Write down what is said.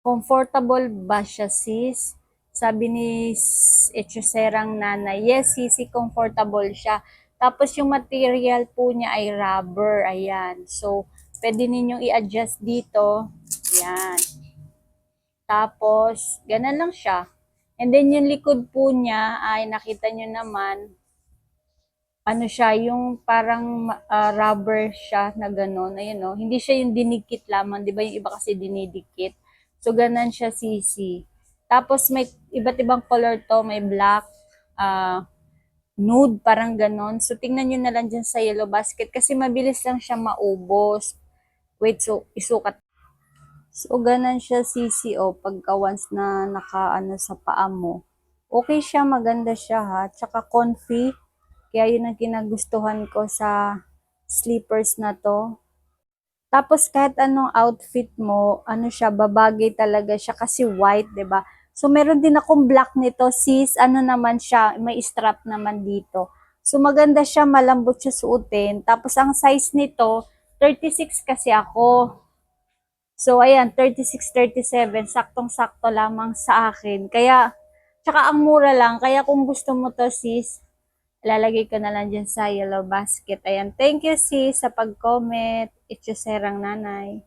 Comfortable ba siya, sis? Sabi ni Echoserang nanay, yes, sisi, comfortable siya. Tapos yung material po niya ay rubber, ayan. So, pwede ninyong i-adjust dito. Ayan. Tapos, ganun lang siya. And then yung likod po niya ay nakita nyo naman, ano siya, yung parang rubber siya na gano'n. Ayun, no? Hindi siya yung dinikit lamang. Di ba yung iba kasi dinidikit? So, ganun siya, sisi. Tapos, may iba't ibang color to. May black, nude, parang gano'n. So, tingnan nyo na lang dyan sa yellow basket kasi mabilis lang siya maubos. Wait, so, isukat. So, ganun siya, sisi, o, pagka once na nakaano sa paa mo. Okay siya, maganda siya, ha. Tsaka comfy. Kaya yun ang kinagustuhan ko sa slippers na to. Tapos kahit anong outfit mo, ano siya, babagay talaga siya kasi white, 'di ba? So meron din akong black nito, sis, ano naman siya, may strap naman dito. So maganda siya, malambot siya suotin. Tapos ang size nito, 36 kasi ako. So ayan, 36, 37, saktong-sakto lamang sa akin. Kaya, tsaka ang mura lang, kaya kung gusto mo to, sis, lalagay ko na lang dyan sa yellow basket. Ayan. Thank you, sis, sa pag-comment. It's your serang nanay.